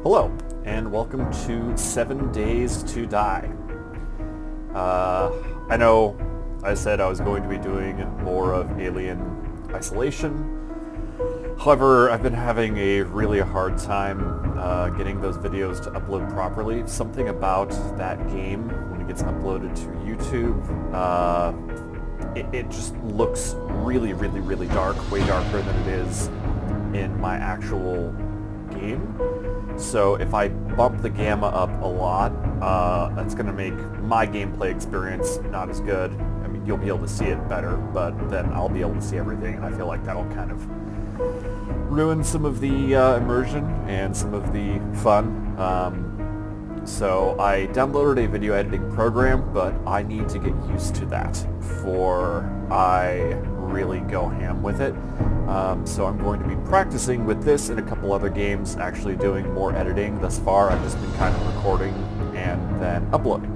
Hello, and welcome to 7 Days to Die. I know I said I was going to be doing more of Alien Isolation. However, I've been having a really hard time getting those videos to upload properly. Something about that game, when it gets uploaded to YouTube, it just looks really dark, way darker than it is in my actual game. So if I bump the gamma up a lot, that's going to make my gameplay experience not as good. I mean, you'll be able to see it better, but then I'll be able to see everything, and I feel like that'll kind of ruin some of the immersion and some of the fun. So I downloaded a video editing program, but I need to get used to that before I really go ham with it. So I'm going to be practicing with this and a couple other games, actually doing more editing. Thus far, I've just been kind of recording and then uploading.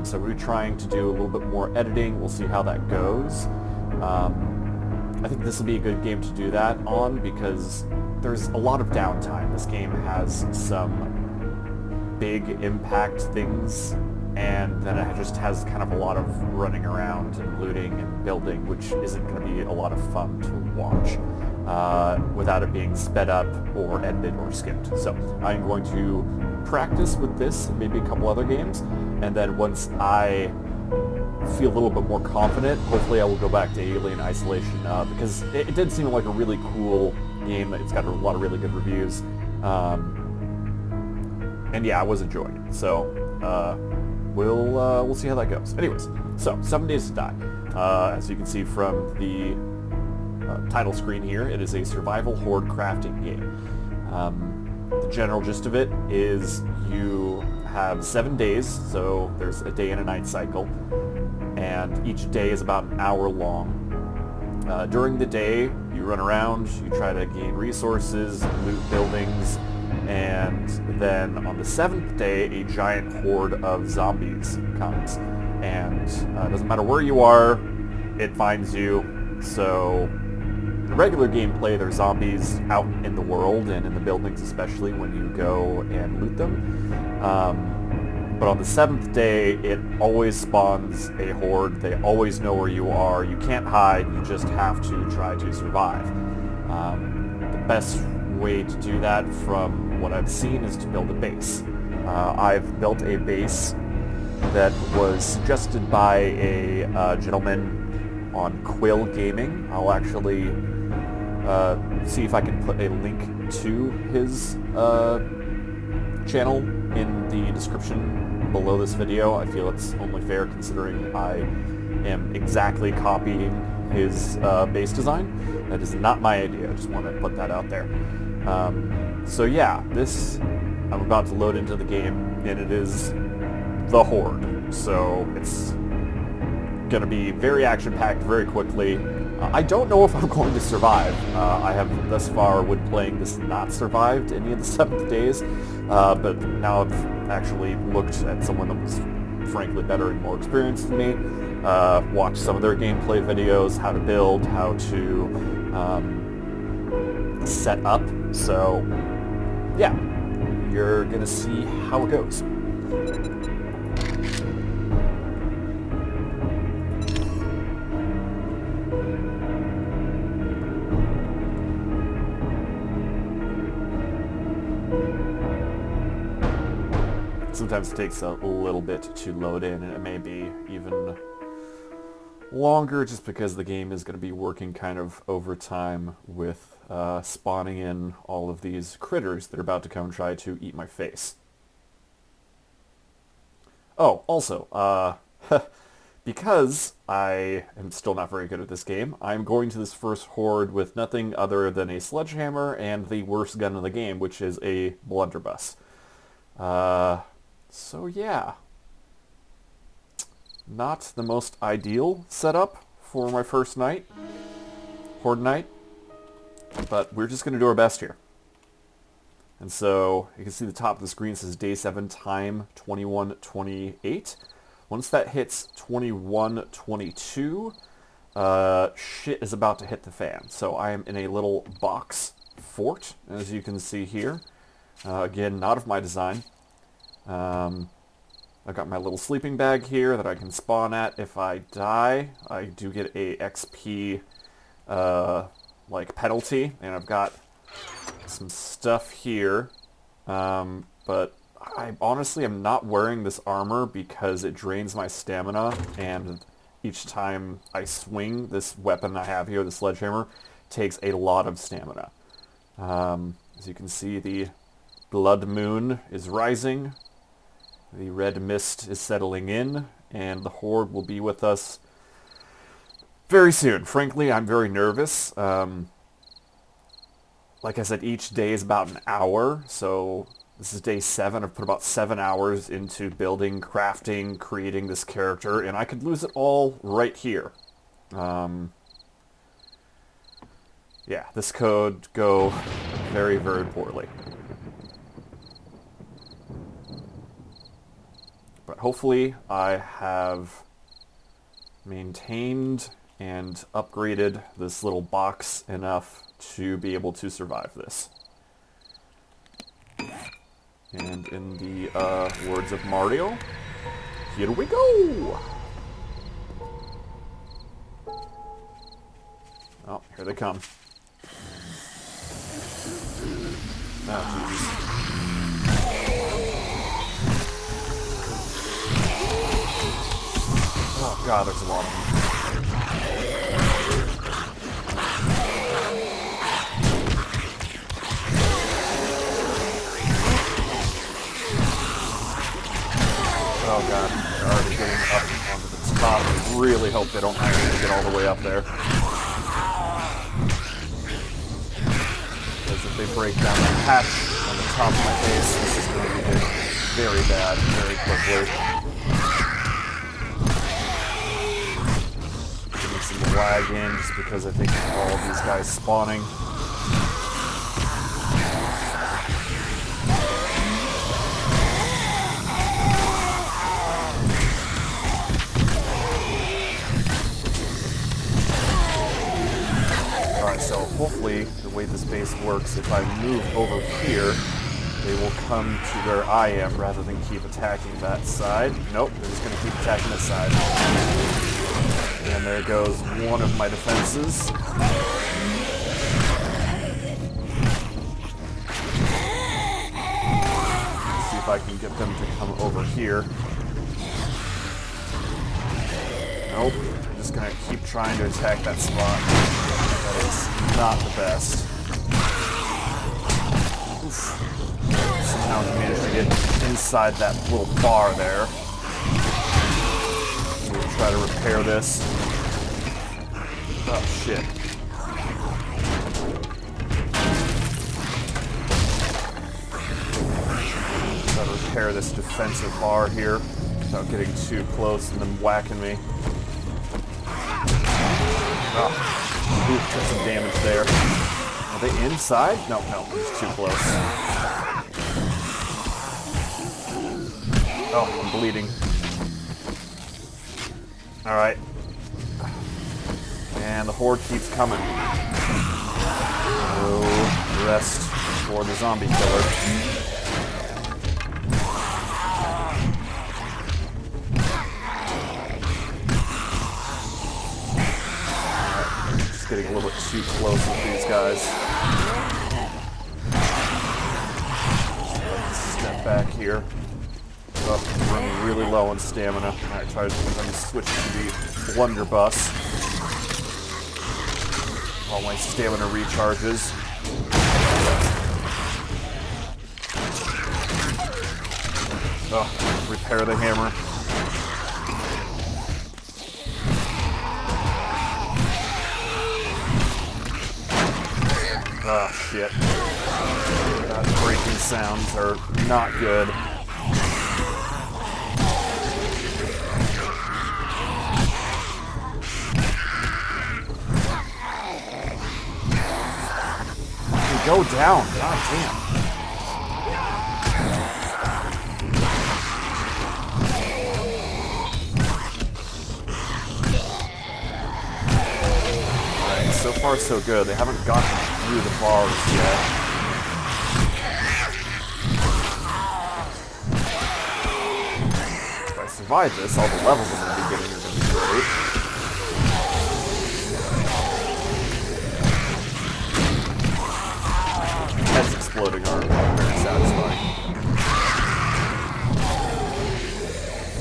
So we're trying to do a little bit more editing. We'll see how that goes. I think this will be a good game to do that on because there's a lot of downtime. This game has some big impact things, and then it just has kind of a lot of running around and looting and building, which isn't going to be a lot of fun to watch without it being sped up or edited or skipped. So I'm going to practice with this and maybe a couple other games, and then once I feel a little bit more confident, hopefully I will go back to Alien Isolation because it did seem like a really cool game. It's got a lot of really good reviews. And yeah, I was enjoying it. So we'll see how that goes. Anyways, so 7 Days to Die. As you can see from the title screen here, it is a survival horde crafting game. The general gist of it is you have 7 days, so there's a day and a night cycle, and each day is about an hour long. During the day, you run around, you try to gain resources, loot buildings, and then on the 7th day, a giant horde of zombies comes. And it doesn't matter where you are, it finds you. So in the regular gameplay, there's zombies out in the world and in the buildings, especially when you go and loot them. But on the 7th day, it always spawns a horde. They always know where you are. You can't hide. You just have to try to survive. The best way to do that, from what I've seen, is to build a base. I've built a base that was suggested by a gentleman on Quill Gaming. I'll actually see if I can put a link to his channel in the description below this video. I feel it's only fair considering I am exactly copying his base design. That is not my idea. I just want to put that out there. So yeah, I'm about to load into the game, and it is the Horde. So it's gonna be very action-packed very quickly. I don't know if I'm going to survive. I have thus far, when playing this, not survived any of the 7th days, but now I've actually looked at someone that was frankly better and more experienced than me, watched some of their gameplay videos, how to build, how to set up. So yeah, you're gonna see how it goes. Sometimes it takes a little bit to load in, and it may be even longer just because the game is going to be working kind of overtime with spawning in all of these critters that are about to come and try to eat my face. Oh, also, because I am still not very good at this game, I'm going to this first horde with nothing other than a sledgehammer and the worst gun in the game, which is a blunderbuss. So yeah, not the most ideal setup for my first night, horde night, but we're just going to do our best here. And so you can see the top of the screen says day 7 time 21:28. Once that hits 21:22, shit is about to hit the fan. So I am in a little box fort, as you can see here. Again, not of my design. I've got my little sleeping bag here that I can spawn at if I die. I do get a XP like penalty, and I've got some stuff here. But I honestly am not wearing this armor because it drains my stamina, and each time I swing this weapon I have here, the sledgehammer, takes a lot of stamina. As you can see, the blood moon is rising. The red mist is settling in, and the Horde will be with us very soon. Frankly, I'm very nervous. Like I said, each day is about an hour, so this is day 7. I've put about 7 hours into building, crafting, creating this character, and I could lose it all right here. Yeah, this could go very, very poorly. But hopefully I have maintained and upgraded this little box enough to be able to survive this. And in the words of Mario, here we go! Oh, here they come. Oh, Jesus. Oh god, there's a lot of them. Oh god, they're already getting up onto the top. I really hope they don't actually get all the way up there. Because if they break down the hatch on the top of my base, this is going to be very bad very quickly. Some lag in just because I think all of these guys spawning. Alright, so hopefully the way this base works, if I move over here, they will come to where I am rather than keep attacking that side. Nope, they're just going to keep attacking this side. And there goes one of my defenses. See if I can get them to come over here. Nope, I'm just gonna keep trying to attack that spot. That is not the best. Oof. Somehow he managed to get inside that little bar there. We'll try to repair this. Oh shit. Try to repair this defensive bar here without getting too close and them whacking me. Oh, oof, got some damage there. Are they inside? No, I'm just too close. Oh, I'm bleeding. Alright. And the Horde keeps coming. No rest for the zombie killer. Alright, just getting a little bit too close with these guys. Step back here. Oh, I'm running really low on stamina. Alright, try to switch to the blunderbuss. All my stamina recharges. Oh, repair the hammer. Oh, shit. That breaking sounds are not good. Go down. God damn. Alright, so far so good. They haven't gotten through the bars yet. survive this, all the levels I'm going to be getting are going to be great. Heads exploding are very satisfying.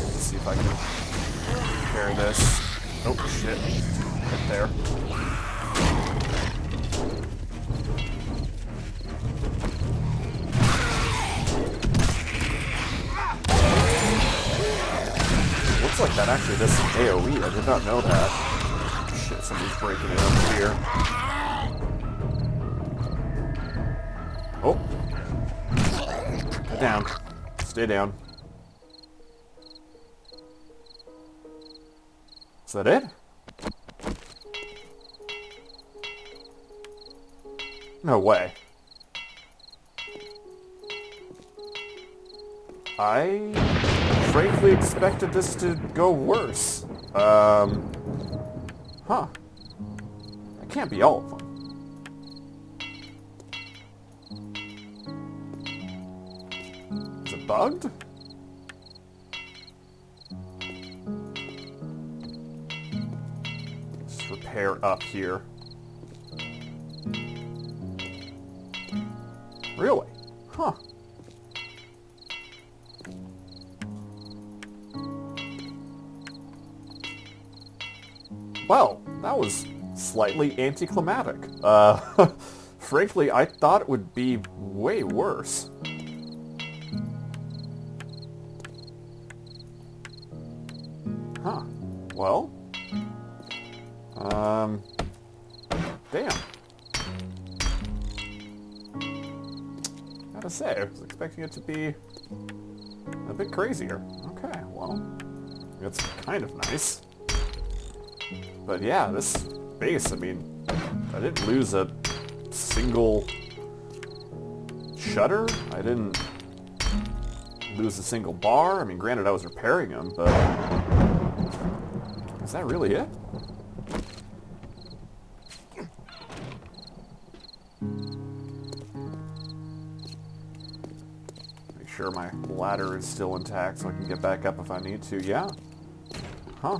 Let's see if I can repair this. Oh, shit. Right there. Looks like that actually does some AoE. I did not know that. Shit, somebody's breaking it up here. Oh. Get down. Stay down. Is that it? No way. I frankly expected this to go worse. Huh. That can't be all of them. Is it bugged? Just repair up here. Really? Huh. Well, that was slightly anticlimactic. Frankly, I thought it would be way worse. Huh. Well. Damn. Gotta say, I was expecting it to be a bit crazier. Okay, well, that's kind of nice. But yeah, this base, I mean, I didn't lose a single shutter. I didn't lose a single bar. I mean, granted, I was repairing them, but is that really it? Make sure my ladder is still intact so I can get back up if I need to. Yeah. Huh.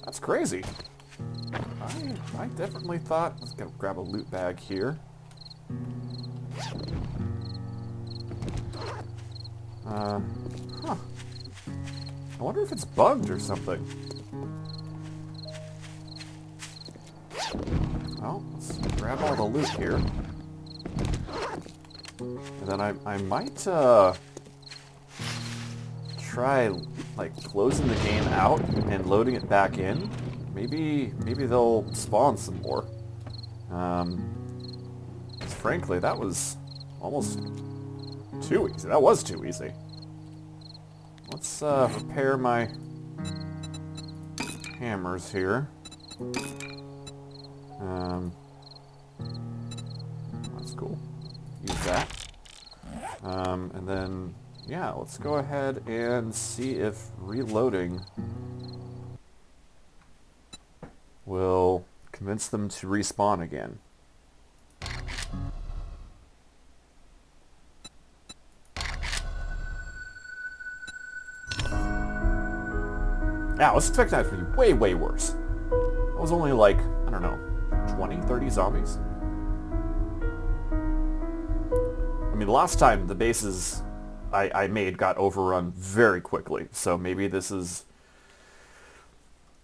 That's crazy. I definitely thought... Let's go grab a loot bag here. Huh. I wonder if it's bugged or something. Well, let's grab all the loot here. And then I might, try, like, closing the game out and loading it back in. Maybe they'll spawn some more. 'Cause frankly, that was almost too easy. That was too easy. Let's, repair my hammers here. That's cool. Use that. And then, yeah, let's go ahead and see if reloading will convince them to respawn again. Yeah, I was expecting that to be way, way worse. That was only like, I don't know, 20, 30 zombies? I mean, the last time the bases I made got overrun very quickly, so maybe this is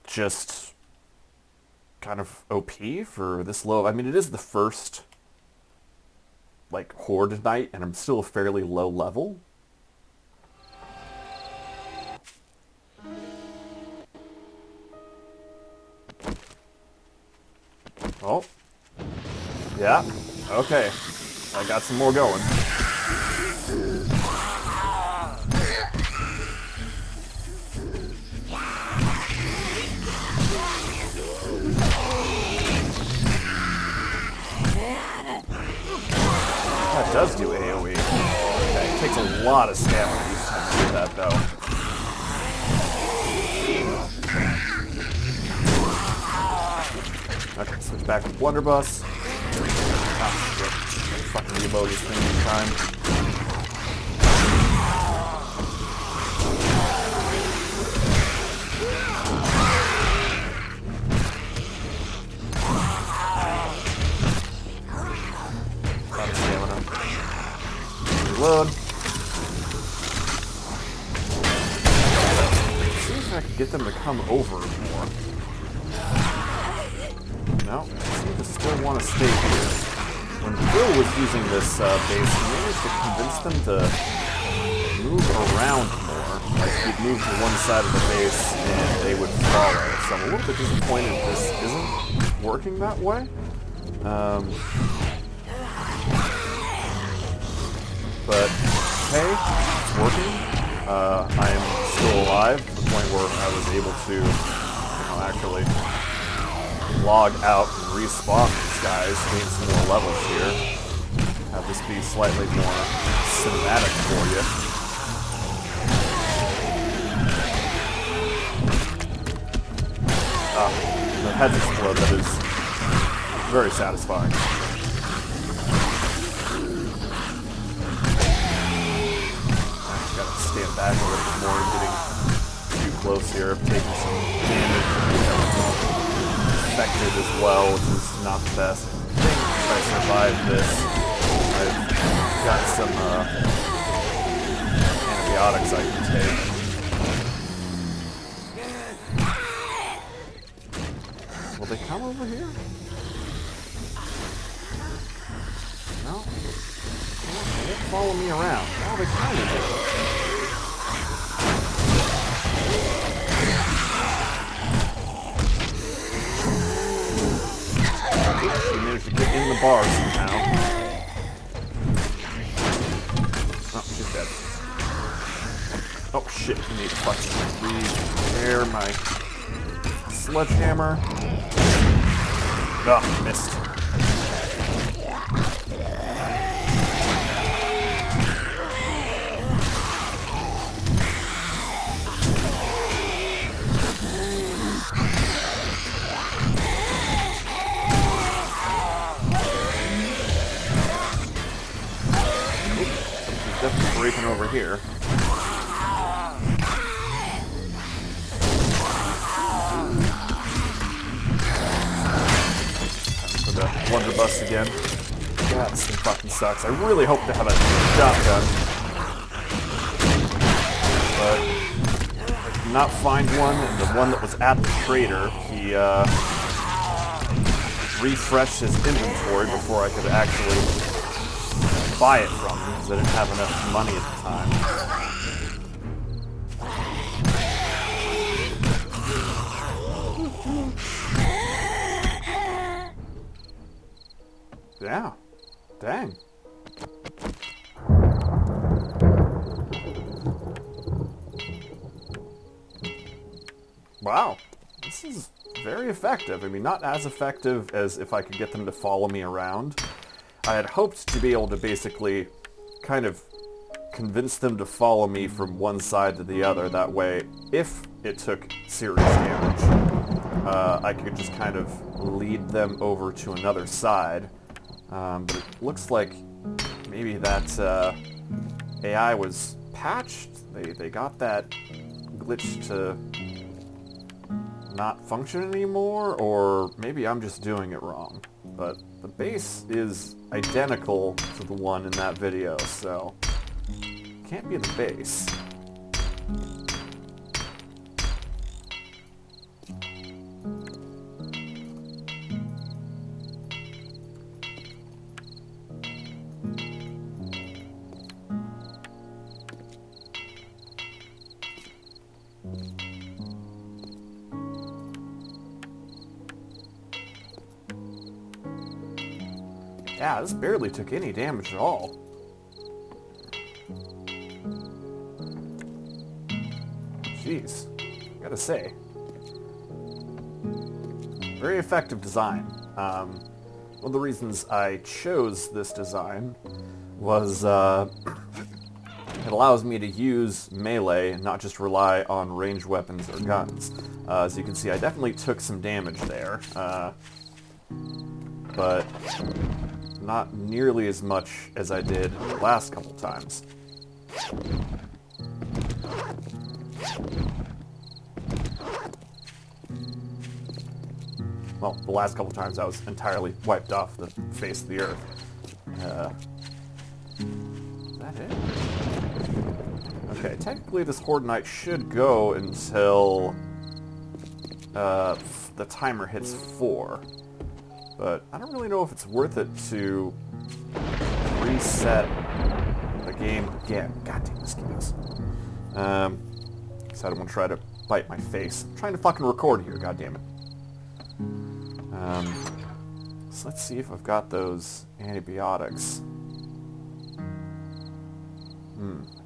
just kind of OP for this low. I mean, it is the first, like, Horde night, and I'm still a fairly low level. Oh. Yeah. Okay. I got some more going. That does do AoE. Okay, it takes a lot of stamina each time to do that, though. Okay, switch back to Blunderbuss. Ah, shit. Fucking reload this thing each time. reload. See if I can get them to come over more. No, they seem to still want to stay here. When Bill was using this base, he managed to convince them to move around more. Like, he'd move to one side of the base and they would follow. So I'm a little bit disappointed this isn't working that way. But hey, it's working. I am still alive to the point where I was able to, actually log out and respawn these guys, gain some more levels here. Have this be slightly more cinematic for you. The heads explode, that is very satisfying. Gotta stand back a little bit more, getting too close here, taking some damage. Affected as well, which is not the best. I think if I survive this, I've got some antibiotics I can take. Will they come over here? No? They won't follow me around. Oh, they kind of do. He managed to get in the bar somehow. Oh, she's dead. Oh shit, I need to fucking repair my sledgehammer. Oh, missed. Definitely breaking over here. For the blunderbuss again. God, this thing fucking sucks. I really hope to have a shotgun. But I did not find one, and the one that was at the trader, he refreshed his inventory before I could actually buy it from him, because I didn't have enough money at the time. Yeah. Dang. Wow. This is very effective. I mean, not as effective as if I could get them to follow me around. I had hoped to be able to basically kind of convince them to follow me from one side to the other. That way, if it took serious damage, I could just kind of lead them over to another side. But it looks like maybe that AI was patched. They got that glitch to not function anymore, or maybe I'm just doing it wrong. But the base is identical to the one in that video, so can't be the base. Yeah, this barely took any damage at all. Jeez, gotta say. Very effective design. One of the reasons I chose this design was it allows me to use melee and not just rely on ranged weapons or guns. As you can see, I definitely took some damage there, but not nearly as much as I did the last couple times. Well, the last couple times I was entirely wiped off the face of the earth. What the that it? Okay, technically this Horde Night should go until the timer hits 4. But I don't really know if it's worth it to reset the game again. God damn mosquitoes. So I don't want to try to bite my face. I'm trying to fucking record here, god damn it. So let's see if I've got those antibiotics.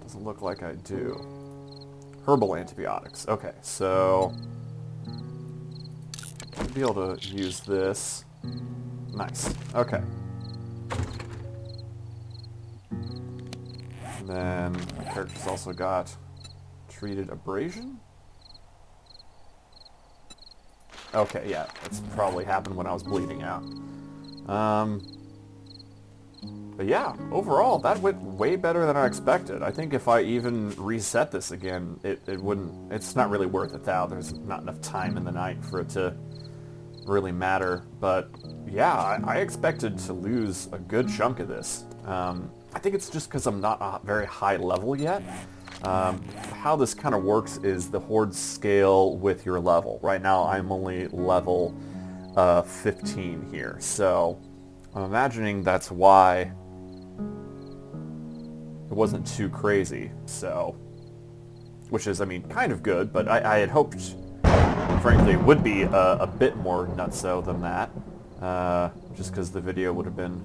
Doesn't look like I do. Herbal antibiotics. Okay, so I'll be able to use this. Nice. Okay. And then my character's also got treated abrasion. Okay, yeah, that's probably happened when I was bleeding out. But yeah, overall, that went way better than I expected. I think if I even reset this again, it wouldn't... It's not really worth it now. There's not enough time in the night for it to really matter. But yeah, I expected to lose a good chunk of this. I think it's just because I'm not a very high level yet. How this kind of works is the Horde scale with your level. Right now, I'm only level 15 here. So I'm imagining that's why it wasn't too crazy, so... Which is, I mean, kind of good, but I had hoped, frankly, it would be a bit more nutso than that. Just because the video would have been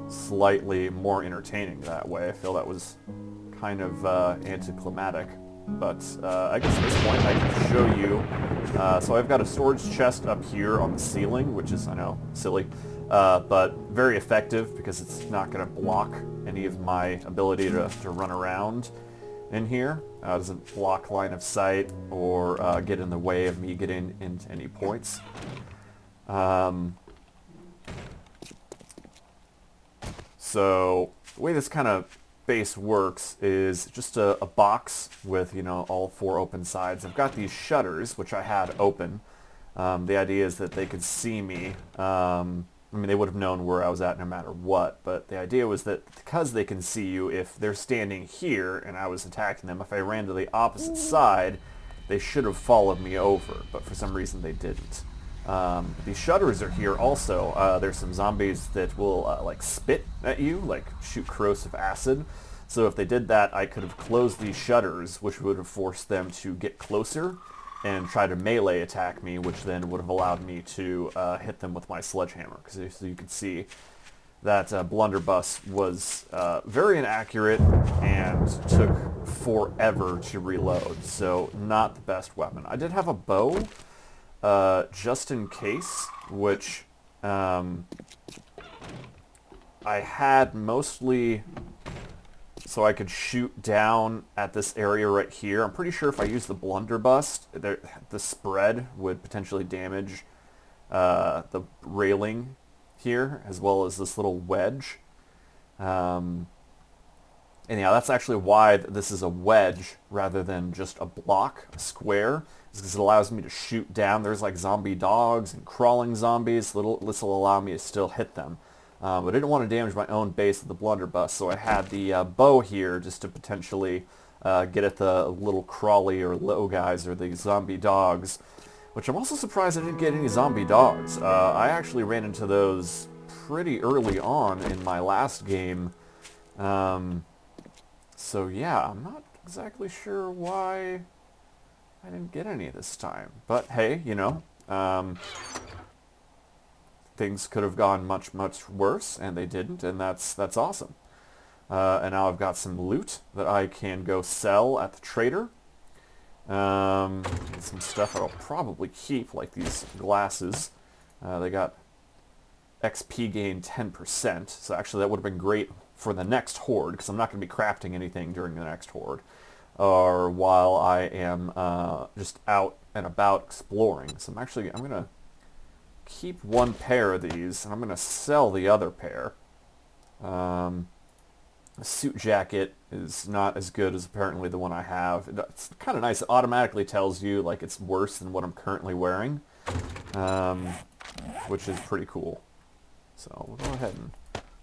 slightly more entertaining that way. I feel that was kind of anticlimactic. But I guess at this point I can show you. So I've got a storage chest up here on the ceiling, which is, I know, silly. But very effective because it's not going to block any of my ability to run around in here. It doesn't block line of sight or get in the way of me getting into any points. So the way this kind of base works is just a box with, you know, all 4 open sides. I've got these shutters, which I had open. The idea is that they could see me. I mean, they would have known where I was at no matter what, but the idea was that because they can see you, if they're standing here and I was attacking them, if I ran to the opposite side, they should have followed me over, but for some reason they didn't. These shutters are here also. There's some zombies that will like spit at you, like shoot corrosive acid. So if they did that, I could have closed these shutters, which would have forced them to get closer and try to melee attack me, which then would have allowed me to hit them with my sledgehammer. Because so you can see that blunderbuss was very inaccurate and took forever to reload. So not the best weapon. I did have a bow, just in case, which I had mostly so I could shoot down at this area right here. I'm pretty sure if I use the blunderbuss, the spread would potentially damage the railing here, as well as this little wedge. And yeah, that's actually why this is a wedge rather than just a block, a square. Is because it allows me to shoot down. There's like zombie dogs and crawling zombies. This will allow me to still hit them. But I didn't want to damage my own base with the blunderbuss, so I had the bow here just to potentially get at the little crawly or low guys or the zombie dogs, which I'm also surprised I didn't get any zombie dogs. I actually ran into those pretty early on in my last game. So yeah, I'm not exactly sure why I didn't get any this time. But hey, you know, things could have gone much, much worse, and they didn't, and that's awesome. And now I've got some loot that I can go sell at the trader. Some stuff I'll probably keep, like these glasses. They got XP gain 10%, so actually that would have been great for the next Horde, because I'm not going to be crafting anything during the next Horde, or while I am just out and about exploring. So I'm going to keep one pair of these, and I'm going to sell the other pair. The suit jacket is not as good as apparently the one I have. It's kind of nice. It automatically tells you like it's worse than what I'm currently wearing, which is pretty cool. So we'll go ahead and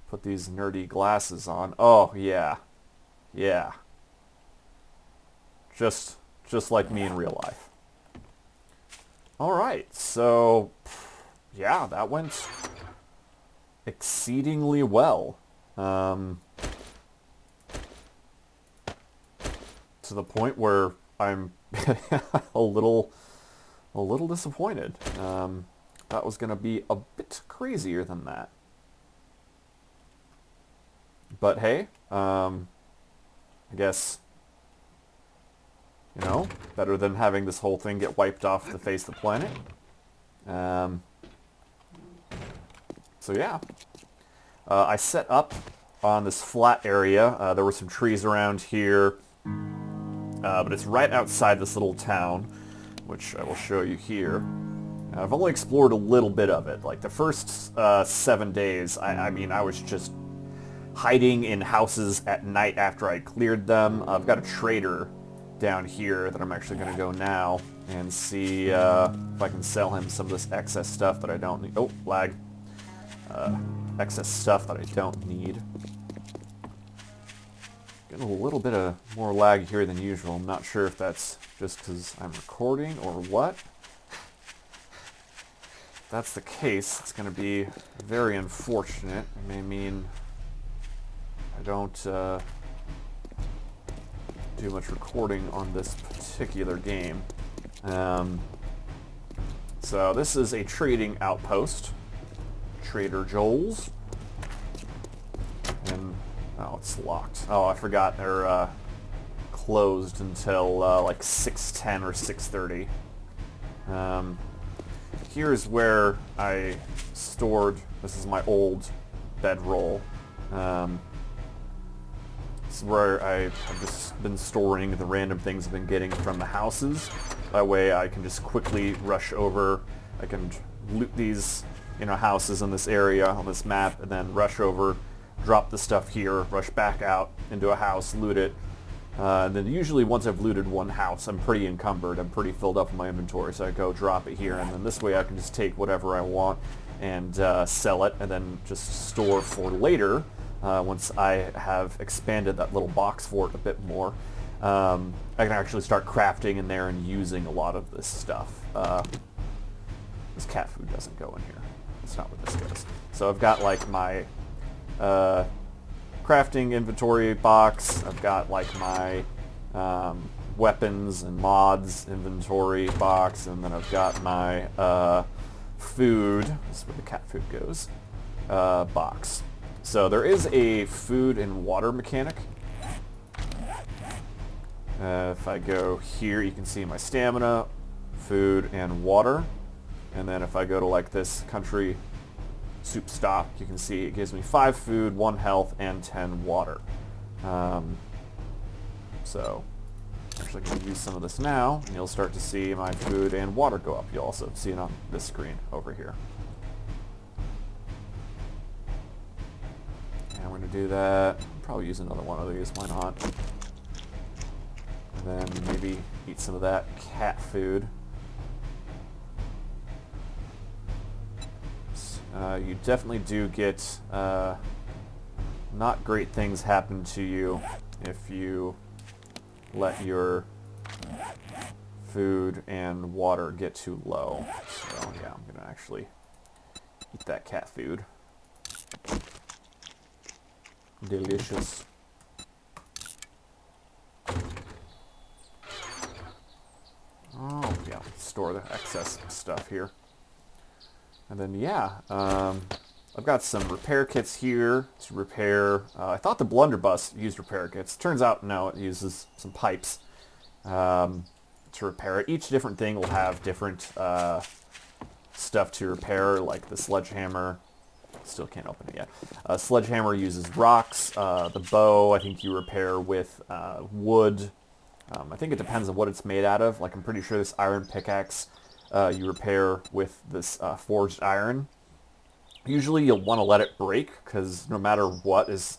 put these nerdy glasses on. Oh, yeah. Yeah. Just like me in real life. Alright, so yeah, that went exceedingly well. To the point where I'm a little disappointed. That was going to be a bit crazier than that. But hey, I guess, you know, better than having this whole thing get wiped off the face of the planet. So yeah, I set up on this flat area. There were some trees around here, but it's right outside this little town, which I will show you here. I've only explored a little bit of it. Like the first 7 days, I mean, I was just hiding in houses at night after I cleared them. I've got a trader down here that I'm actually going to go now and see if I can sell him some of this excess stuff that I don't need. Oh, lag. Excess stuff that I don't need. Getting a little bit of more lag here than usual. I'm not sure if that's just because I'm recording or what. If that's the case, it's going to be very unfortunate. It may mean I don't do much recording on this particular game. So this is a trading outpost. Trader Joel's. And, oh, it's locked. Oh, I forgot they're closed until like 6:10 or 6:30. Here's where I stored, this is my old bedroll. This is where I've just been storing the random things I've been getting from the houses. That way I can just quickly rush over. I can loot these, you know, houses in this area on this map, and then rush over, drop the stuff here, rush back out into a house, loot it. And then usually once I've looted one house, I'm pretty encumbered. I'm pretty filled up in my inventory, so I go drop it here, and then this way I can just take whatever I want and sell it, and then just store for later. Once I have expanded that little box fort a bit more, I can actually start crafting in there and using a lot of this stuff. This cat food doesn't go in here. That's not what this goes. So I've got like my crafting inventory box. I've got like my weapons and mods inventory box, and then I've got my food, this is where the cat food goes, box. So there is a food and water mechanic. If I go here, you can see my stamina, food, and water. And then if I go to like this country soup stock, you can see it gives me 5 food, 1 health, and 10 water. So I'm actually going to use some of this now, and you'll start to see my food and water go up. You'll also see it on this screen over here. And we're going to do that. Probably use another one of these, why not? And then maybe eat some of that cat food. You definitely do get not great things happen to you if you let your food and water get too low. So yeah, I'm gonna actually eat that cat food. Delicious. Oh yeah, store the excess stuff here. And then yeah, I've got some repair kits here to repair. I thought the blunderbuss used repair kits. Turns out no, it uses some pipes to repair it. Each different thing will have different stuff to repair, like the sledgehammer. Still can't open it yet. Sledgehammer uses rocks. The bow, I think you repair with wood. I think it depends on what it's made out of. Like I'm pretty sure this iron pickaxe you repair with this forged iron. Usually you'll want to let it break, because no matter what is,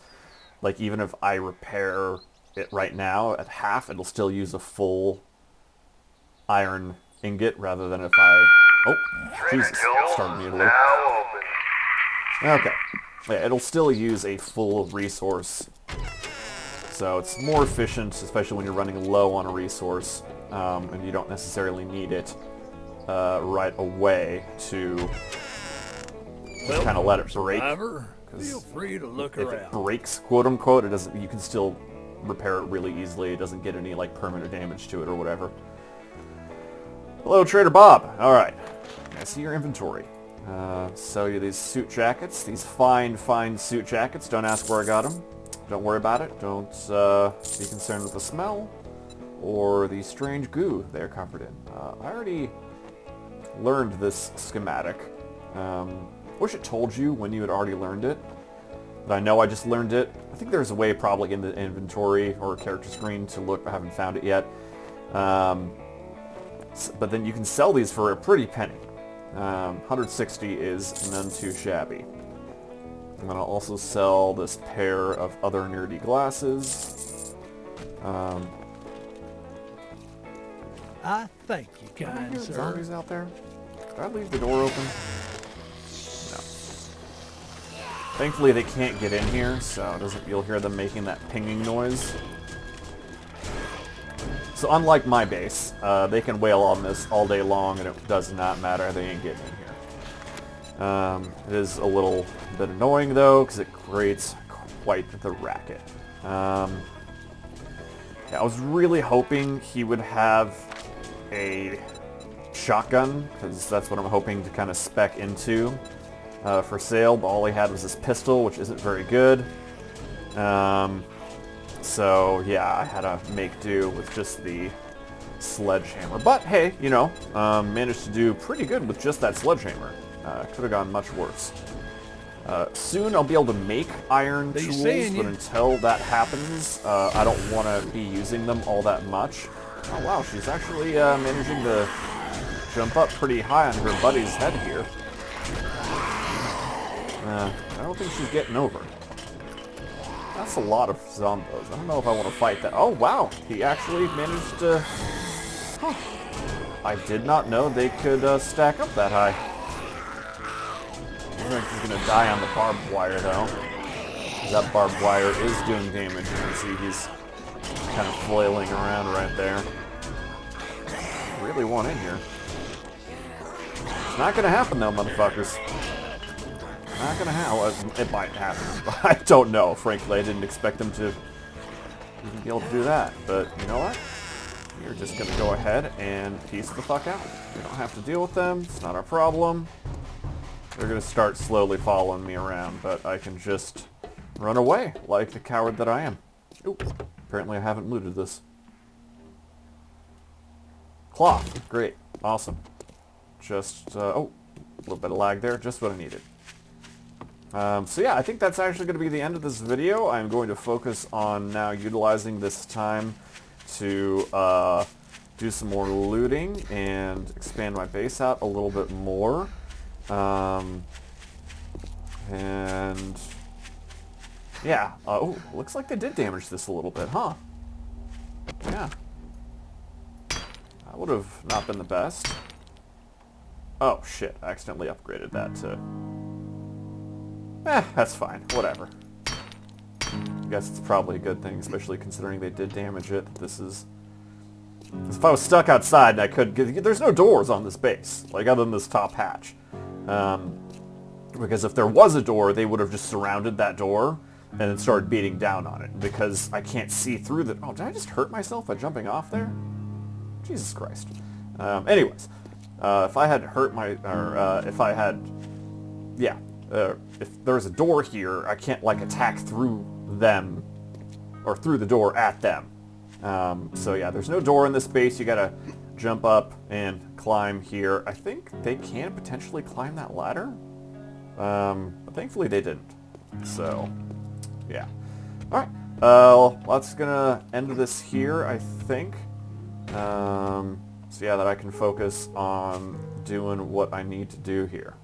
like even if I repair it right now at half, it'll still use a full iron ingot rather than if I... Oh, Jesus, started me a little. Okay, yeah, it'll still use a full resource So it's more efficient, especially when you're running low on a resource, and you don't necessarily need it right away to just kind of let it break. Feel free to look If around. it breaks, quote unquote, it doesn't. You can still repair it really easily. It doesn't get any like permanent damage to it or whatever. Hello, Trader Bob. All right, I see your inventory. Sell you these suit jackets, these fine suit jackets. Don't ask where I got them. Don't worry about it. Don't be concerned with the smell or the strange goo they're covered in. I already learned this schematic. Wish it told you when you had already learned it. But I know I just learned it. I think there's a way probably in the inventory or character screen to look. I haven't found it yet. But then you can sell these for a pretty penny. 160 is none too shabby. I'm going to also sell this pair of other nerdy glasses. I thank you, Did I kind hear sir. zombies out there? Did I leave the door open? No. Thankfully they can't get in here, so you'll hear them making that pinging noise. So unlike my base, they can wail on this all day long and it does not matter, they ain't getting in here. It is a little bit annoying though, because it creates quite the racket. Yeah, I was really hoping he would have a shotgun, because that's what I'm hoping to kind of spec into for sale, but all he had was this pistol, which isn't very good. So yeah, I had to make do with just the sledgehammer. But hey, you know, managed to do pretty good with just that sledgehammer. Could have gone much worse. Soon I'll be able to make iron tools, but until that happens, I don't want to be using them all that much. Oh wow, she's actually managing to jump up pretty high on her buddy's head here. I don't think she's getting over. That's a lot of zombos. I don't know if I want to fight that. Oh wow, he actually managed to... Huh. I did not know they could stack up that high. I think he's going to die on the barbed wire though. That barbed wire is doing damage. You can see he's kind of flailing around right there. Really want in here. It's not going to happen though, motherfuckers. Not gonna happen. Well, it might happen. I don't know, frankly. I didn't expect them to even be able to do that. But you know what? You're just gonna go ahead and piece the fuck out. We don't have to deal with them. It's not our problem. They're gonna start slowly following me around, but I can just run away like the coward that I am. Oops. Apparently I haven't looted this. Cloth. Great. Awesome. Just, oh, a little bit of lag there. Just what I needed. So yeah, I think that's actually going to be the end of this video. I'm going to focus on now utilizing this time to do some more looting and expand my base out a little bit more. And yeah, oh, looks like they did damage this a little bit, huh? Yeah. That would have not been the best. Oh shit, I accidentally upgraded that to... that's fine. Whatever. I guess it's probably a good thing, especially considering they did damage it. This is... If I was stuck outside and I could... There's no doors on this base, like other than this top hatch. Because if there was a door, they would have just surrounded that door and then started beating down on it. Because I can't see through the... Oh, did I just hurt myself by jumping off there? Jesus Christ. Anyways. If I had hurt my... Or, if I had... Yeah. If there's a door here, I can't, like, attack through them, or through the door at them. So yeah, there's no door in this base. You gotta jump up and climb here. I think they can potentially climb that ladder, but thankfully they didn't. So, yeah. Alright, that's gonna end this here, I think. So yeah, that I can focus on doing what I need to do here.